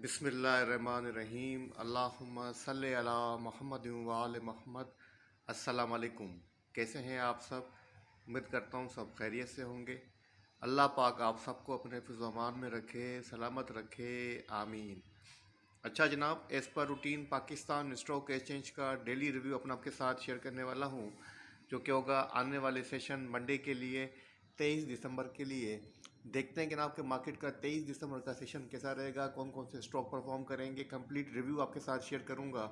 बिस्मिल्लाहिर्रहमानिर्रहीम अल्लाहुम्मा सल्लि अला मुहम्मद व आले मोहम्मद। अस्सलाम वालेकुम। कैसे हैं आप सब? उम्मीद करता हूँ सब खैरियत से होंगे। अल्लाह पाक आप सबको अपने हिफ्ज़-ओ-अमान में रखे, सलामत रखे, आमीन। अच्छा जनाब, as per routine Pakistan stock exchange का डेली रिव्यू अपना आपके साथ शेयर करने वाला हूँ, जो कि होगा आने वाले सेशन मंडे के लिए 23 दिसंबर के लिए। देखते हैं कि ना आपके मार्केट का 23 दिसंबर का सेशन कैसा रहेगा, कौन कौन से स्टॉक परफॉर्म करेंगे। कंप्लीट रिव्यू आपके साथ शेयर करूंगा।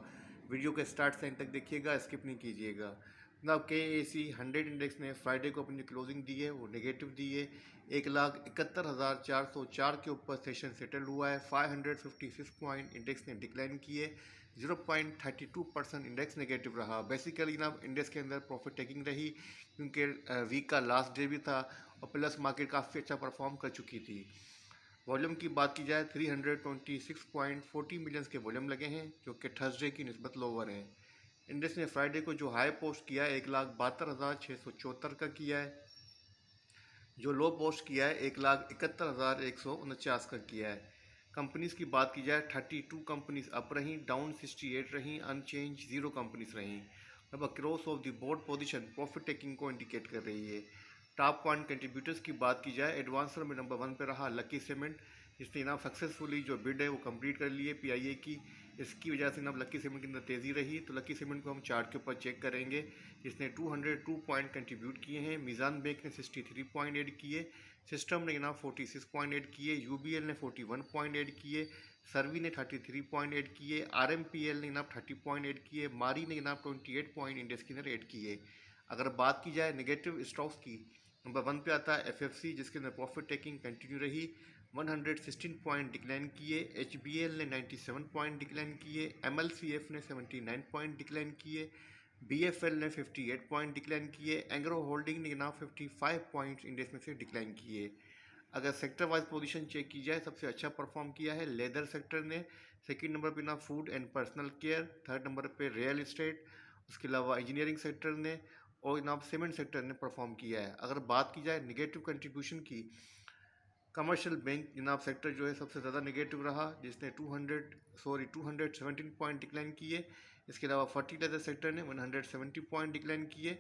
वीडियो के स्टार्ट से एंड तक देखिएगा, स्किप नहीं कीजिएगा। जनाब KAC 100 इंडेक्स ने फ्राइडे को अपनी क्लोजिंग दी है वो नेगेटिव दी है। 1,71,404 के ऊपर सेशन सेटल हुआ है। 556 पॉइंट इंडेक्स ने डिक्लाइन किए। 0.32% इंडेक्स नेगेटिव रहा। बेसिकली ना इंडेक्स के अंदर प्रॉफिट टेकिंग रही, क्योंकि वीक का लास्ट डे भी था और प्लस मार्केट काफ़ी अच्छा परफॉर्म कर चुकी थी। वॉल्यूम की बात की जाए 326.40 मिलियंस के वॉल्यूम लगे हैं, जो कि थर्सडे की निस्बत लोअर है। इंडेक्स ने फ्राइडे को जो हाई पोस्ट किया है 1,72,674 का किया है। जो लो पोस्ट किया है 1,71,149 का किया है। कंपनीज की बात की जाए 32 कंपनीज अप रहीं, डाउन 68 रहीं, अनचेंज 0 कंपनीज रहीं। अब across of the board position profit taking को इंडिकेट कर रही है। टॉप पॉइंट कंट्रीब्यूटर्स की बात की जाए एडवांसर में नंबर 1 पे रहा लकी सीमेंट, जिसने ना सक्सेसफुली जो बिड है वो कंप्लीट कर ली है PIA की। इसकी वजह से ना लकी सीमेंट के अंदर तेज़ी रही। तो लकी सीमेंट को हम चार्ट के ऊपर चेक करेंगे। इसने 202 पॉइंट कंट्रीब्यूट किए हैं। मीज़ान बैंक ने 63 पॉइंट ऐड किए। सिस्टम ने ना 46 पॉइंट ऐड किए। UBL ने 41 पॉइंट ऐड किए। सर्वी ने 33 पॉइंट ऐड किए। RMPL ने ना 30 पॉइंट ऐड किए। मारी ने ना 28 पॉइंट इंडेक्स के अंदर ऐड किए। अगर बात की जाए नेगेटिव स्टॉक्स की, नंबर 1 पे आता है FFC, जिसके अंदर प्रॉफिट टेकिंग कंटिन्यू रही। 116 पॉइंट डिक्लाइन किए। HBL ने 97 पॉइंट डिक्लाइन किए। MLCF ने 79 पॉइंट डिक्लाइन किए। BFL ने 58 पॉइंट डिक्लाइन किए। एंग्रो होल्डिंग ने ना 55 पॉइंट्स इंडेक्स में से डिक्लाइन किए। अगर सेक्टर वाइज पोजीशन चेक की जाए, सबसे अच्छा परफॉर्म किया है लेदर सेक्टर ने। सेकंड नंबर पे ना food and personal care. Third number पे रियल इस्टेट। उसके अलावा इंजीनियरिंग सेक्टर ने और जनाब सीमेंट सेक्टर ने परफॉर्म किया है। अगर बात की जाए नेगेटिव कंट्रीब्यूशन की, कमर्शियल बैंक जनाब सेक्टर जो है सबसे ज़्यादा नेगेटिव रहा, जिसने 217 पॉइंट डिक्लाइन किए। इसके अलावा फर्टिलाइजर सेक्टर ने 170 पॉइंट डिक्लाइन किए।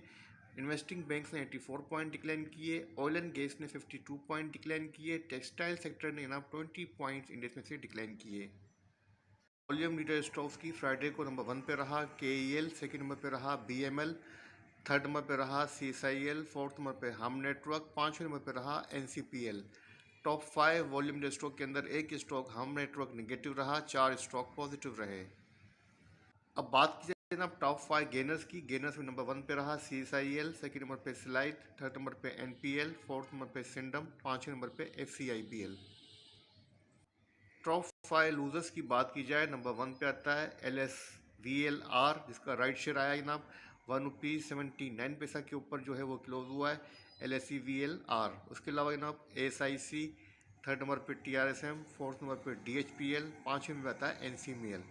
इन्वेस्टिंग बैंक्स ने 84 पॉइंट डिक्लाइन किए। ऑयल एंड गैस ने 52 पॉइंट डिक्लाइन किए। टेक्सटाइल सेक्टर ने जनाब 20 पॉइंट्स इंडेक्स में से डिक्लाइन किए। वॉल्यूम लीडर स्टॉक्स की फ्राइडे को नंबर 1 पे रहा KEL, सेकंड नंबर पे रहा BML, थर्ड नंबर पे रहा CSIL, फोर्थ नंबर पे हम नेटवर्क, पाँचवें नंबर पे रहा NCPL। Top 5 volume leader stock के अंदर एक स्टॉक हम नेटवर्क नेगेटिव रहा, 4 स्टॉक पॉजिटिव रहे। अब बात की जाए ना टॉप 5 गेनर्स की। गेनर्स में नंबर 1 पे रहा CSIL, सेकंड नंबर पे स्लाइड, थर्ड नंबर पे NPL, फोर्थ नंबर पे सिंडम, पाँचवें नंबर पे FCIPL। टॉप 5 लूजर्स की बात की जाए, नंबर 1 पे आता है LSVLR, जिसका राइट शेयर आया जनाब ₹1.79 के ऊपर जो है वो क्लोज हुआ है LSEVLR। उसके अलावा जनाब SIC, थर्ड नंबर पे TRSM, फोर्थ नंबर पे DHPL, पाँचवें में आता है NCML।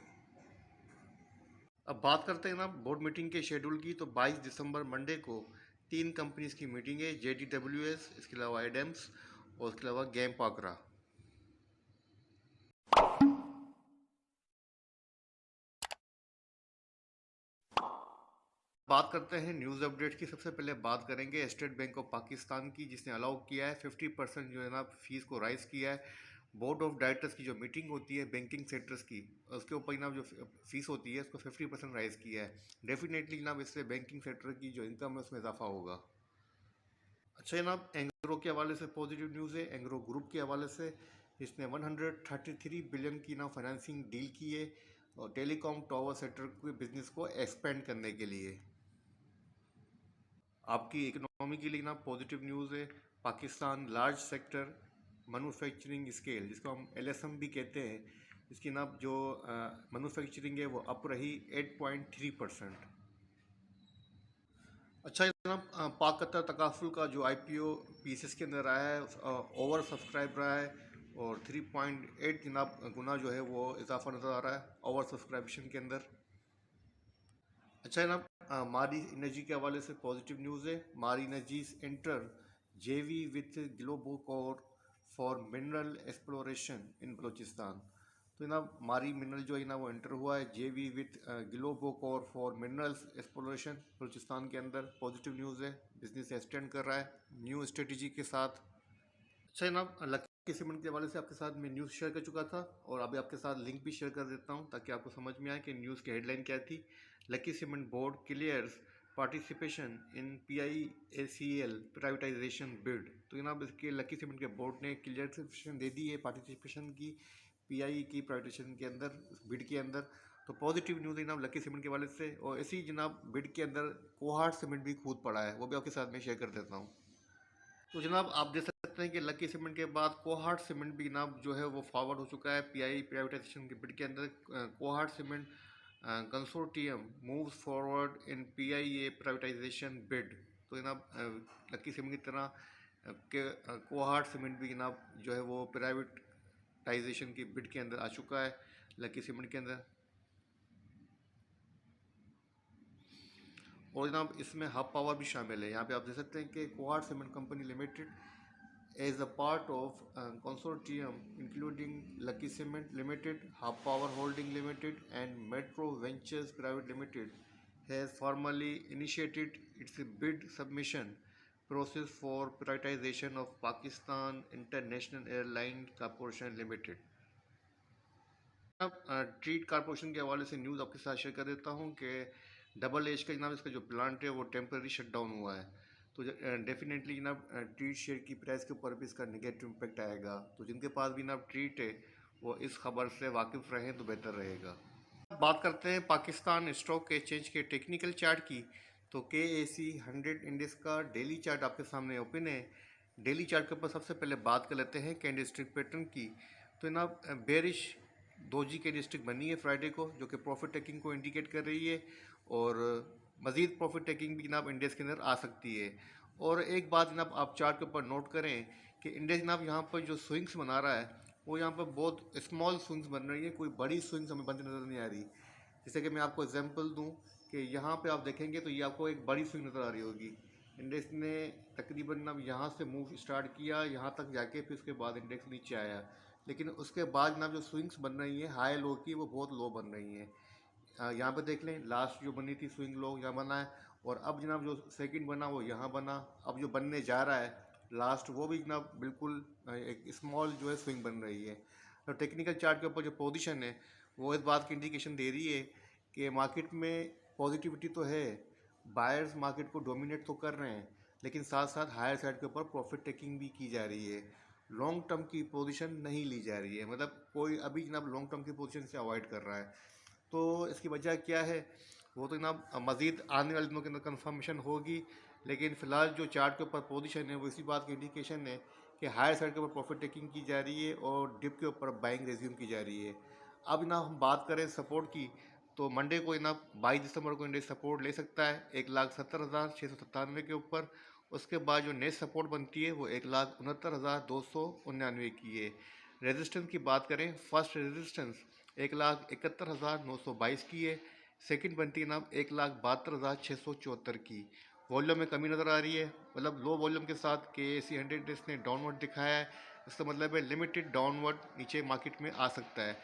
अब बात करते हैं ना बोर्ड मीटिंग के शेड्यूल की। तो 22 दिसंबर मंडे को 3 कंपनीज की मीटिंग है, JDWS, इसके अलावा एडम्स और उसके अलावा गैम पाकरा। बात करते हैं न्यूज़ अपडेट की। सबसे पहले बात करेंगे स्टेट बैंक ऑफ पाकिस्तान की, जिसने अलाउ किया है 50% जो है ना फीस को राइज़ किया है। बोर्ड ऑफ डायरेक्टर्स की जो मीटिंग होती है बैंकिंग सेक्टर्स की, उसके ऊपर जनाब जो फीस होती है उसको 50% राइज़ किया है। डेफिनेटली जनाब इससे बैंकिंग सेक्टर की जो इनकम है उसमें इजाफा होगा। अच्छा जनाब, एंग्रो के हवाले से पॉजिटिव न्यूज़ है। एंग्रो ग्रुप के हवाले से इसने 133 बिलियन की ना फाइनेंसिंग डील की है और टेलीकॉम टावर सेक्टर के बिजनेस को एक्सपेंड करने के लिए। आपकी इकोनॉमी के लिए ना पॉजिटिव न्यूज़ है। Pakistan large sector manufacturing scale, जिसको हम LSM भी कहते हैं, इसकी ना जो मैन्युफैक्चरिंग है वो अप रही 8.3%। अच्छा जनाब, पाक कतर तकाफुल का जो IPO पीसेस के अंदर आया है ओवर सब्सक्राइब रहा है और 3.8 जनाब गुना जो है वो इजाफा नज़र आ रहा है ओवर सब्सक्रिप्शन के अंदर। अच्छा जनाब, मारी एनर्जी के हवाले से पॉजिटिव न्यूज़ है। Mari energies enter JV with Globocore for mineral exploration in Balochistan. तो जनाब मारी मिनरल जो है ना वो एंटर हुआ है JV with Globocore for minerals exploration Balochistan के अंदर। पॉजिटिव न्यूज़ है, बिजनेस एक्सटेंड कर रहा है न्यू स्ट्रेटजी के साथ। अच्छा जनाब, लकी सीमेंट के हवाले से आपके साथ मैं न्यूज़ शेयर कर चुका था और अभी आपके साथ लिंक भी शेयर कर देता हूं ताकि आपको समझ में आए कि न्यूज़ की हेडलाइन क्या थी। Lucky cement board clears participation in PIACL privatisation bid. तो जनाब इसके लकी सीमेंट के बोर्ड ने क्लियरेशन दे दी है पार्टिसिपेशन की PI की प्राइवेटाइजेशन के अंदर, बिड के अंदर। तो पॉजिटिव न्यूज़ है जनाब लकी सीमेंट के हवाले से। और इसी जनाब बिड के अंदर कोहाट सीमेंट भी कूद पड़ा है, वो भी आपके साथ में शेयर कर देता हूँ। तो जनाब आप देख सकते हैं कि लकी सीमेंट के बाद कोहाट सीमेंट भी जनाब जो है वो फॉरवर्ड हो चुका है PI प्राइवेटाइजेशन के बिड के अंदर। Kohat cement consortium moves forward in PIA privatisation bid. तो जनाब लकी सीमेंट की तरह के कोहाट सीमेंट भी जनाब जो है वो प्राइवेटाइजेशन की बिड के अंदर आ चुका है लकी सीमेंट के अंदर। और जनाब इसमें हब पावर भी शामिल है। यहाँ पे आप देख सकते हैं कि Kohat cement company limited as a part of a consortium including Lucky Cement Limited, Hub Power Holding Limited and Metro Ventures Private Limited has formally initiated its bid submission process for privatization of Pakistan International Airline Corporation Limited। अब treat corporation के हवाले से news आपके साथ share कर देता हूँ कि डबल एज का जनाब इसका जो प्लांट है वो टेम्पररी शट डाउन हुआ है। तो डेफिनेटली जनाब ट्रीट शेयर की प्राइस के ऊपर भी इसका नेगेटिव इम्पैक्ट आएगा। तो जिनके पास भी जनाब ट्रीट है वो इस खबर से वाकिफ़ रहें तो बेहतर रहेगा। बात करते हैं पाकिस्तान स्टॉक एक्सचेंज के टेक्निकल चार्ट की। तो KAC 100 इंडेक्स का डेली चार्ट आपके सामने ओपन है। डेली चार्ट के ऊपर सबसे पहले बात कर लेते हैं कैंडलस्टिक पैटर्न की। तो जनाब बेरिश दोजी कैंडलस्टिक बनी है फ्राइडे को, जो कि प्रॉफिट टेकिंग को इंडिकेट कर रही है और मज़ीद प्रॉफिट टेकिंग भी जनाब इंडेक्स के अंदर आ सकती है। और एक बात जनाब आप चार्ट के ऊपर नोट करें कि इंडेक्स जनाब यहाँ पर जो स्विंग्स बना रहा है वो यहाँ पर बहुत स्मॉल स्विंग्स बन रही है, कोई बड़ी स्विंग्स हमें बनती नज़र नहीं आ रही। जैसे कि मैं आपको एग्जांपल दूं कि यहाँ पे आप देखेंगे तो ये आपको एक बड़ी स्विंग नज़र आ रही होगी। इंडेक्स ने तकरीबन अब यहाँ से मूव स्टार्ट किया, यहाँ तक जाके फिर उसके बाद इंडेक्स नीचे आया, लेकिन उसके बाद जनाब जो स्विंग्स बन रही हैं हाई लो की वो बहुत लो बन रही हैं। यहाँ पे देख लें लास्ट जो बनी थी स्विंग लो यहाँ बना है और अब जनाब जो सेकंड बना वो यहाँ बना। अब जो बनने जा रहा है लास्ट वो भी जनाब बिल्कुल एक स्मॉल जो है स्विंग बन रही है। तो टेक्निकल चार्ट के ऊपर जो पोजीशन है वो इस बात की इंडिकेशन दे रही है कि मार्केट में पॉजिटिविटी तो है, बायर्स मार्केट को डोमिनेट तो कर रहे हैं, लेकिन साथ साथ हायर साइड के ऊपर प्रॉफिट टेकिंग भी की जा रही है। लॉन्ग टर्म की पोजीशन नहीं ली जा रही है, मतलब कोई अभी जनाब लॉन्ग टर्म की पोजीशन से अवॉइड कर रहा है। तो इसकी वजह क्या है वो तो जनाब मज़ीद आने वाले दिनों के अंदर कन्फर्मेशन होगी, लेकिन फ़िलहाल जो चार्ट के ऊपर पोजीशन है वो इसी बात की इंडिकेशन है कि हायर साइड के ऊपर प्रॉफिट टेकिंग की जा रही है और डिप के ऊपर बाइंग रेज्यूम की जा रही है। अब ना हम बात करें सपोर्ट की, तो मंडे को ना 22 दिसंबर को इंडेक्स सपोर्ट ले सकता है 1,70,697 के ऊपर। उसके बाद जो नेक्स्ट सपोर्ट बनती है वो 1,69,299 की है। रेजिस्टेंस की बात करें, फर्स्ट रेजिस्टेंस 1,71,922 की है। सेकंड बनती है नाम 1,72,674 की। वॉल्यूम में कमी नज़र आ रही है, मतलब लो वॉल्यूम के साथ KAC 100 इंडेक्स ने डाउनवर्ड दिखाया है। इसका मतलब है लिमिटेड डाउनवर्ड नीचे मार्केट में आ सकता है।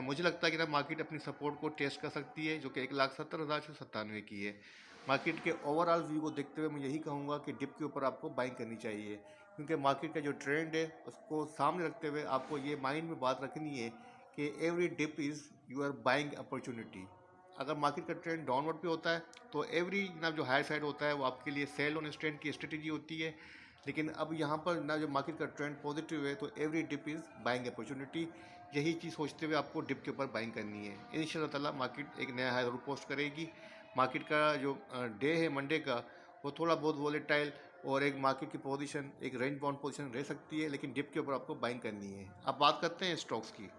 मुझे लगता है कि ना मार्केट अपनी सपोर्ट को टेस्ट कर सकती है जो कि 1,70,697 की है। मार्केट के ओवरऑल व्यू को देखते हुए मैं यही कहूँगा कि डिप के ऊपर आपको बाइंग करनी चाहिए, क्योंकि मार्केट का जो ट्रेंड है उसको सामने रखते हुए आपको ये माइंड में बात रखनी है कि every dip is your buying opportunity. अगर मार्केट का ट्रेंड डाउनवर्ड पे होता है तो एवरी ना जो हायर साइड होता है वो आपके लिए सेल ऑन स्ट्रेंड की स्ट्रेटेजी होती है। लेकिन अब यहाँ पर ना जो मार्केट का ट्रेंड पॉजिटिव है तो every dip is buying opportunity. यही चीज़ सोचते हुए आपको डिप के ऊपर बाइंग करनी है। इंशाल्लाह ताला मार्केट एक नया हाई जरूर पोस्ट करेगी। मार्केट का जो डे है मंडे का वो थोड़ा बहुत वॉलेटाइल और एक मार्केट की पोजीशन एक रेंज बाउंड पोजीशन रह सकती है, लेकिन डिप के ऊपर आपको बाइंग करनी है। अब बात करते हैं स्टॉक्स की।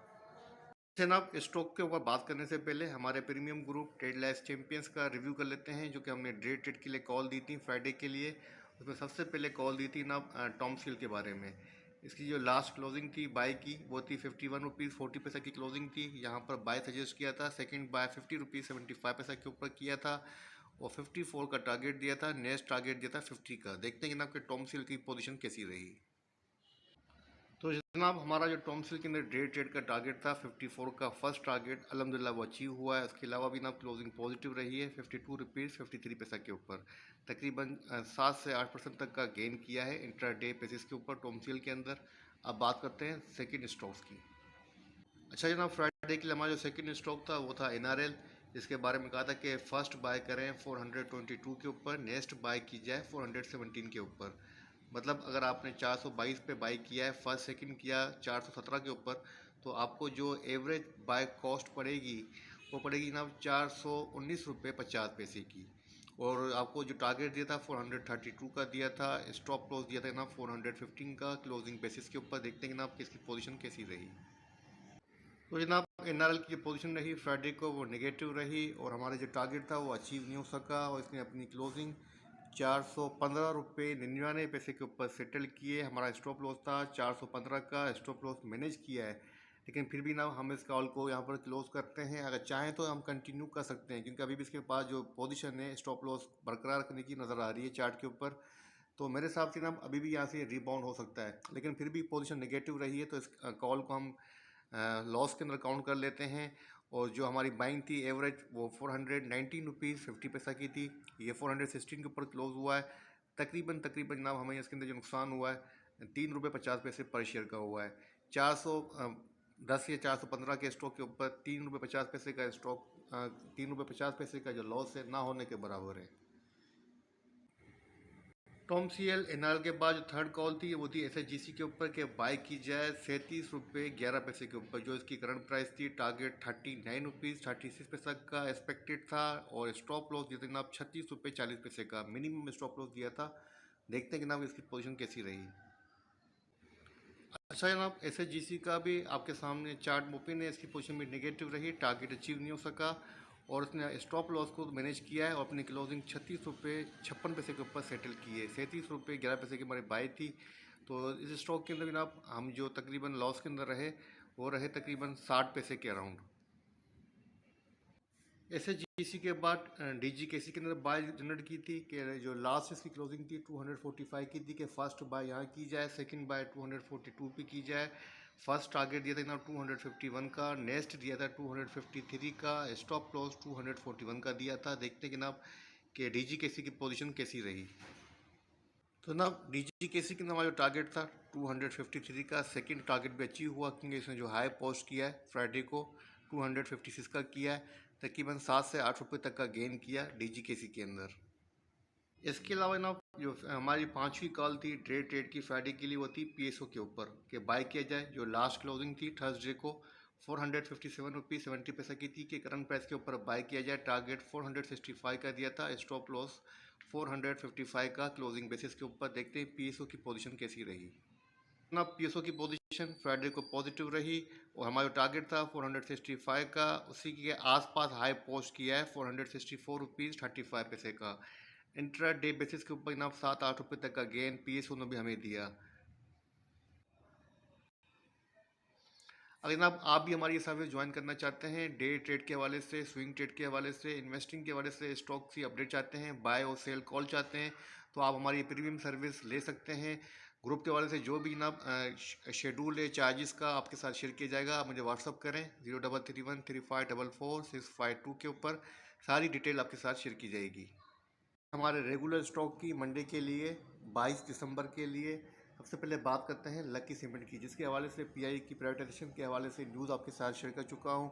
जनाब स्टॉक के ऊपर बात करने से पहले हमारे premium group trade life champions का रिव्यू कर लेते हैं, जो कि हमने डे ट्रेड के लिए कॉल दी थी फ्राइडे के लिए। उसमें सबसे पहले कॉल दी थी ना टॉमसिल के बारे में। इसकी जो लास्ट क्लोजिंग थी बाय की वो थी 51 रुपीज़ 40 पैसा की क्लोजिंग थी। यहाँ पर बाय सजेस्ट किया था, सेकंड बाय 50 रुपीज़ 75 पैसा के ऊपर किया था और 54 का टारगेट दिया था। नेक्स्ट टारगेट दिया था 50 का। देखते हैं कि ना आपके टॉमसिल की पोजीशन कैसी रही। तो जनाब हमारा जो टॉमसिल के अंदर डे ट्रेड का टारगेट था 54 का फर्स्ट टारगेट अल्हम्दुलिल्लाह वो अचीव हुआ है। उसके अलावा भी ना क्लोजिंग पॉजिटिव रही है 52 रुपीज़ 53 पैसा के ऊपर। तकरीबन 7 से 8% तक का गेन किया है इंट्रा डे बेसिस के ऊपर टॉमसिल के अंदर। अब बात करते हैं सेकेंड स्टॉक्स की। अच्छा जनाब, फ्राइडे के लिए हमारा जो सेकंड स्टॉक था वो था एनआरएल। इसके बारे में कहा था कि फ़र्स्ट बाय करें 422 के ऊपर, नेक्स्ट बाय की जाए 417 के ऊपर। मतलब अगर आपने 422 पे बाय किया है, फर्स्ट सेकंड किया 417 के ऊपर, तो आपको जो एवरेज बाय कॉस्ट पड़ेगी वो पड़ेगी जनाब 419 रुपये 50 पैसे की। और आपको जो टारगेट दिया था 432 का दिया था, स्टॉप लॉस दिया था जनाब 415 का। क्लोजिंग बेसिस के ऊपर देखते हैं जनाब किसकी पोजीशन कैसी रही। तो जनाब एनआरएल की जो पोजीशन रही फ्राइडे को वो नेगेटिव रही और हमारा जो टारगेट था वो अचीव नहीं हो सका और इसने अपनी क्लोजिंग 415 रुपये 99 पैसे के ऊपर सेटल किए। हमारा स्टॉप लॉस था 415 का, स्टॉप लॉस मैनेज किया है, लेकिन फिर भी ना हम इस कॉल को यहाँ पर क्लोज करते हैं। अगर चाहें तो हम कंटिन्यू कर सकते हैं क्योंकि अभी भी इसके पास जो पोजीशन है स्टॉप लॉस बरकरार रखने की नज़र आ रही है चार्ट के ऊपर। तो मेरे हिसाब से ना अभी भी यहाँ से रिबाउंड हो सकता है, लेकिन फिर भी पोजीशन नेगेटिव रही है तो इस कॉल को हम लॉस के अंदर काउंट कर लेते हैं। और जो हमारी बाइंग थी एवरेज वो 419 रुपीज़ 50 पैसा की थी। ये 416 के ऊपर क्लोज हुआ है। तकरीबन तकरीबन जनाब हमें इसके अंदर जो नुकसान हुआ है 3 रुपये 50 पैसे पर शेयर का हुआ है। 410 या 415 के स्टॉक के ऊपर 3 रुपये 50 पैसे का स्टॉक 3 रुपये 50 पैसे का जो लॉस है ना होने के बराबर है। टॉम सी एल एनआर के बाद जो थर्ड कॉल थी वो थी एसएचजीसी के ऊपर के बाय की जाए 37 रुपये 11 पैसे के ऊपर। जो इसकी करंट प्राइस थी टारगेट 39 रुपीज़ 36 पैसा का एक्सपेक्टेड था और स्टॉप लॉस दिया था जनाब 36 रुपये 40 पैसे का। मिनिमम स्टॉप लॉस दिया था। देखते हैं कि जनाब इसकी पोजीशन कैसी रही। अच्छा जनाब, एसएचजीसी का भी आपके सामने चार्ट ओपन है। इसकी पोजीशन भी नेगेटिव रही, टारगेट अचीव नहीं हो सका और उसने स्टॉप लॉस को मैनेज किया है और अपनी क्लोजिंग 36 रुपये 56 पैसे के ऊपर सेटल की है। 37 रुपये 11 पैसे की हमारी बाय थी। तो इस स्टॉक के अंदर जनाब हम जो तकरीबन लॉस के अंदर रहे वो रहे तकरीबन 60 पैसे के अराउंड। एस एच जी सी के बाद डी जी के सी के अंदर बाय जनरेट की थी कि जो लास्ट इसकी क्लोजिंग थी 245 की थी कि फर्स्ट बाय यहाँ की जाए, सेकंड बाय 242 पे की जाए। फर्स्ट टारगेट दिया था जनाब 251 का, नेक्स्ट दिया था 253 का, स्टॉप लॉस 241 का दिया था। देखते हैं जनाब कि डी जी के सी की पोजीशन कैसी रही। तो ना डी जी के सी के अंदर हमारा जो टारगेट था 253 का, सेकंड टारगेट भी अचीव हुआ क्योंकि इसने जो हाई पोस्ट किया है फ्राइडे को 256 का किया है। तकरीबन 7 से 8 रुपये तक का गेन किया डी जी के सी के अंदर। इसके अलावा ना जो हमारी पांचवी कॉल थी ट्रेड की फ्राइडे के लिए वो थी पी एस ओ के ऊपर कि बाय किया जाए। जो लास्ट क्लोजिंग थी थर्सडे को 457 रुपीज़ 70 पैसा की थी कि करंट प्राइस के ऊपर बाय किया जाए। टारगेट 465 का दिया था, स्टॉप लॉस 455 का क्लोजिंग बेसिस के ऊपर। देखते हैं पी एस ओ की पोजीशन कैसी रही। ना पी एस ओ की पोजीशन फ्राइडे को पॉजिटिव रही और हमारा जो टारगेट था 465 का उसी के आसपास हाई पोस्ट किया है 464 रुपीज़ 35 पैसे का। इंट्रा डे बेसिस के ऊपर जनाब 7-8 रुपये तक का गेन पी एस ओ ने भी हमें दिया। अगर जनाब आप भी हमारी सर्विस ज्वाइन करना चाहते हैं, डे ट्रेड के हवाले से, स्विंग ट्रेड के हवाले से, इन्वेस्टिंग के हवाले से, स्टॉक की अपडेट चाहते हैं, बाय और सेल कॉल चाहते हैं, तो आप हमारी प्रीमियम सर्विस ले सकते हैं। ग्रुप के हवाले से जो भी जनाब शेड्यूल है चार्जेस का आपके साथ शेयर किया जाएगा। आप मुझे व्हाट्सअप करें 03313544 652 के ऊपर, सारी डिटेल आपके साथ शेयर की जाएगी। हमारे रेगुलर स्टॉक की मंडे के लिए 22 दिसंबर के लिए सबसे पहले बात करते हैं लकी सीमेंट की, जिसके हवाले से पीआई की प्राइवेटाइजेशन के हवाले से न्यूज़ आपके साथ शेयर कर चुका हूं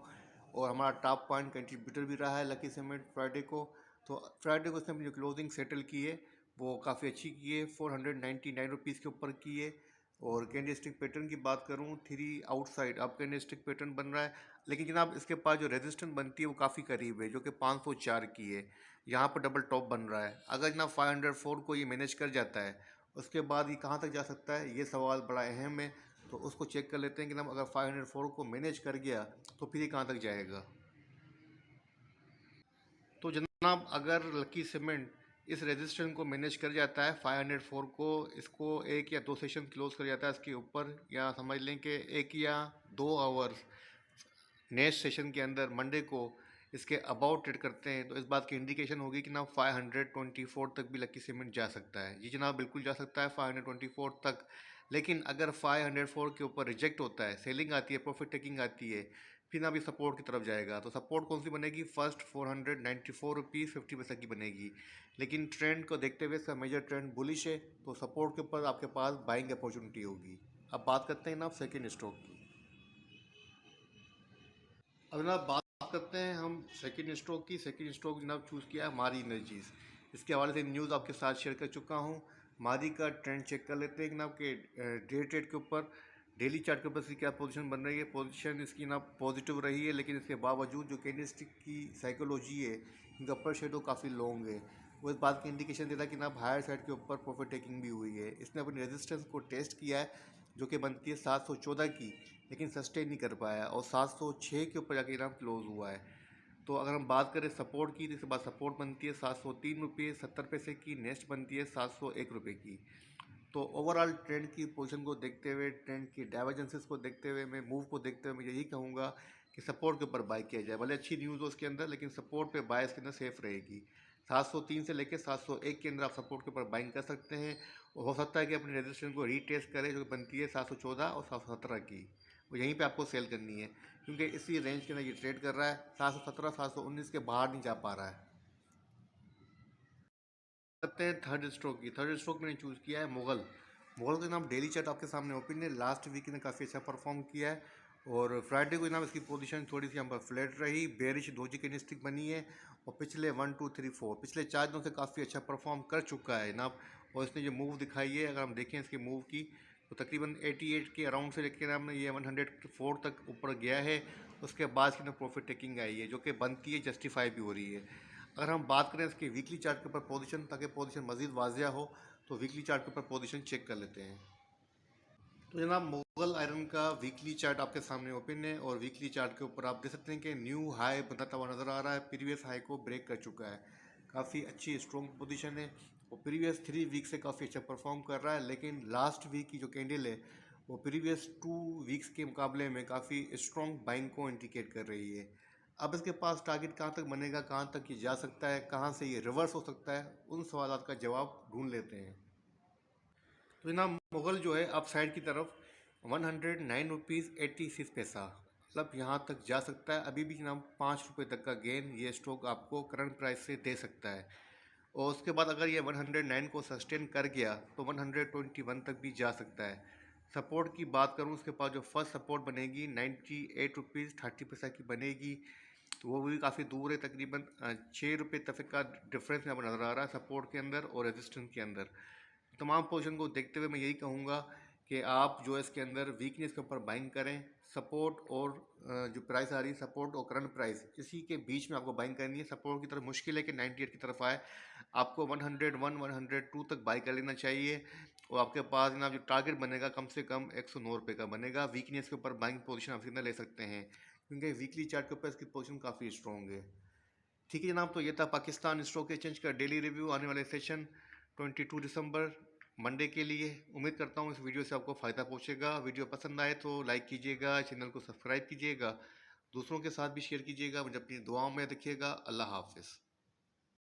और हमारा टॉप पॉइंट कंट्रीब्यूटर भी रहा है लकी सीमेंट फ्राइडे को। तो फ्राइडे को उसने अपनी जो क्लोजिंग सेटल की है वो काफ़ी अच्छी की है, 499 रुपीज़ के ऊपर की है। और कैंडी स्टिक पैटर्न की बात करूं, 3 आउटसाइड अब कैंडी स्टिक पैटर्न बन रहा है, लेकिन जनाब इसके पास जो रेजिस्टेंस बनती है वो काफ़ी करीब है जो कि 504 की है। यहाँ पर डबल टॉप बन रहा है। अगर जनाब 504 को ये मैनेज कर जाता है उसके बाद ये कहाँ तक जा सकता है, ये सवाल बड़ा अहम है। तो उसको चेक कर लेते हैं कि जनाब अगर 504 को मैनेज कर गया तो फिर ये कहाँ तक जाएगा। तो जनाब अगर लकी सीमेंट इस रेजिस्टेंस को मैनेज कर जाता है 504 को, इसको एक या दो सेशन क्लोज कर जाता है इसके ऊपर, या समझ लें कि एक या 2 आवर्स नेक्स्ट सेशन के अंदर मंडे को इसके अबाउट ट्रेड करते हैं, तो इस बात की इंडिकेशन होगी कि ना 524 तक भी लकी सीमेंट जा सकता है। जी जनाब बिल्कुल जा सकता है 524 तक। लेकिन अगर 504 के ऊपर रिजेक्ट होता है, सेलिंग आती है, प्रॉफिट टेकिंग आती है, फिर ना भी सपोर्ट की तरफ जाएगा। तो सपोर्ट कौन सी बनेगी? फर्स्ट 494 रुपीज़ 50 पैसे की बनेगी। लेकिन ट्रेंड को देखते हुए इसका मेजर ट्रेंड बुलिश है, तो सपोर्ट के ऊपर आपके पास बाइंग अपॉर्चुनिटी होगी। अब बात करते हैं ना सेकेंड स्टॉक की। अब जनाब बात करते हैं हम सेकंड स्टॉक की। सेकंड स्टॉक जनाब चूज़ किया है मारी एनर्जीज़। इसके हवाले से न्यूज़ आपके साथ शेयर कर चुका हूँ। मारी का ट्रेंड चेक कर लेते हैं जनाब के डे ट्रेड के ऊपर, डेली चार्ट के ऊपर इसकी क्या पोजीशन बन रही है। पोजीशन इसकी ना पॉजिटिव रही है, लेकिन इसके बावजूद जो कैंडलस्टिक की साइकोलॉजी है, इनका अपर शेडो काफ़ी लॉन्ग है। वो इस बात की इंडिकेशन देता है कि ना हायर साइड के ऊपर प्रॉफिट टेकिंग भी हुई है। इसने अपनी रेजिस्टेंस को टेस्ट किया है, जो कि बनती है 714 की, लेकिन सस्टेन नहीं कर पाया और 706 के ऊपर जाके इनाम क्लोज हुआ है। तो अगर हम बात करें सपोर्ट की, तो इसके बाद सपोर्ट बनती है 703 रुपये 70 पैसे की, नेक्स्ट बनती है 701 रुपये की। तो ओवरऑल ट्रेंड की पोजीशन को देखते हुए, ट्रेंड की डाइवर्जेंसेस को देखते हुए, मैं मूव को देखते हुए मैं यही कहूँगा कि सपोर्ट के ऊपर बाय किया जाए। भले अच्छी न्यूज़ हो उसके अंदर, लेकिन सपोर्ट पे बाय इसके अंदर सेफ रहेगी। 703 से लेकर 701 के अंदर आप सपोर्ट के ऊपर बाइंग कर सकते हैं, और हो सकता है कि अपनी रजिस्ट्रेशन को रीटेस्ट करें, जो बनती है 714 और 717 की। वो यहीं पे आपको सेल करनी है, क्योंकि इसी रेंज के अंदर ये ट्रेड कर रहा है। 717 719 के बाहर नहीं जा पा रहा है। करते हैं थर्ड स्ट्रोक की। थर्ड स्ट्रोक मैंने चूज़ किया है मुगल। मुगल का नाम डेली चार्ट आपके सामने ओपन है। लास्ट वीक ने काफ़ी अच्छा परफॉर्म किया है, और फ्राइडे को नाम इसकी पोजीशन थोड़ी सी यहाँ पर फ्लैट रही, बेरिश दोजी की स्टिक बनी है, और पिछले 1 2 3 4 पिछले 4 दिनों से काफ़ी अच्छा परफॉर्म कर चुका है नाम। और इसने जो मूव दिखाई है, अगर हम देखें इसके मूव की, तो तकरीबन 88 के अराउंड से लेकर नाम ये 104 तक ऊपर गया है। उसके बाद इसकी प्रॉफिट टेकिंग आई है, जो कि बनती है, जस्टिफाई भी हो रही है। अगर हम बात करें इसके वीकली चार्ट के ऊपर पोजीशन, ताकि पोजीशन मज़ीद वाजिया हो, तो वीकली चार्ट के ऊपर पोजीशन चेक कर लेते हैं। तो जनाब मुगल आयरन का वीकली चार्ट आपके सामने ओपन है, और वीकली चार्ट के ऊपर आप देख सकते हैं कि न्यू हाई बनाता हुआ नज़र आ रहा है। प्रीवियस हाई को ब्रेक कर चुका है, काफ़ी अच्छी स्ट्रॉन्ग पोजीशन है, और प्रीवियस 3 वीक से काफ़ी अच्छा परफॉर्म कर रहा है। लेकिन लास्ट वीक की जो कैंडल है, वो प्रीवियस 2 वीक्स के मुकाबले में काफ़ी स्ट्रॉन्ग बाइंग को इंडिकेट कर रही है। अब इसके पास टारगेट कहाँ तक बनेगा, कहाँ तक ये जा सकता है, कहाँ से ये रिवर्स हो सकता है, उन सवालों का जवाब ढूंढ लेते हैं। तो जनाब मुगल जो है अप साइड की तरफ 109 रुपीज़ 86 पैसा, मतलब यहाँ तक जा सकता है। अभी भी जनाब 5 रुपये तक का गेन ये स्टॉक आपको करंट प्राइस से दे सकता है। और उसके बाद अगर ये 109 को सस्टेन कर गया, तो 121 तक भी जा सकता है। सपोर्ट की बात करूँ, उसके पास जो फर्स्ट सपोर्ट बनेगी 98 रुपीज़ 30 पैसा की बनेगी, तो वो भी काफ़ी दूर है, तकरीबन 6 रुपये तक का डिफरेंस यहाँ पर नज़र आ रहा है सपोर्ट के अंदर और रेजिस्टेंस के अंदर। तमाम पोजीशन को देखते हुए मैं यही कहूँगा कि आप जो है इसके अंदर वीकनेस के ऊपर बाइंग करें। सपोर्ट और जो प्राइस आ रही है, सपोर्ट और करंट प्राइस, इसी के बीच में आपको बाइंग करनी है। सपोर्ट की तरफ मुश्किल है कि 98 की तरफ आए, आपको 101 102 तक बाई कर लेना चाहिए, और आपके पास ना जो टारगेट बनेगा कम से कम 109 रुपये का बनेगा। वीकनेस के ऊपर बाइंग पोजीशन आप सीधा ले सकते हैं, क्योंकि वीकली चार्ट के ऊपर इसकी पोजीशन काफ़ी स्ट्रॉन्ग है। ठीक है जनाब, तो ये था पाकिस्तान स्टॉक एक्सचेंज का डेली रिव्यू, आने वाले सेशन 22 दिसंबर मंडे के लिए। उम्मीद करता हूँ इस वीडियो से आपको फ़ायदा पहुँचेगा। वीडियो पसंद आए तो लाइक कीजिएगा, चैनल को सब्सक्राइब कीजिएगा, दूसरों के साथ भी शेयर कीजिएगा। मुझे अपनी दुआओं में रखिएगा। अल्लाह हाफ़िज़।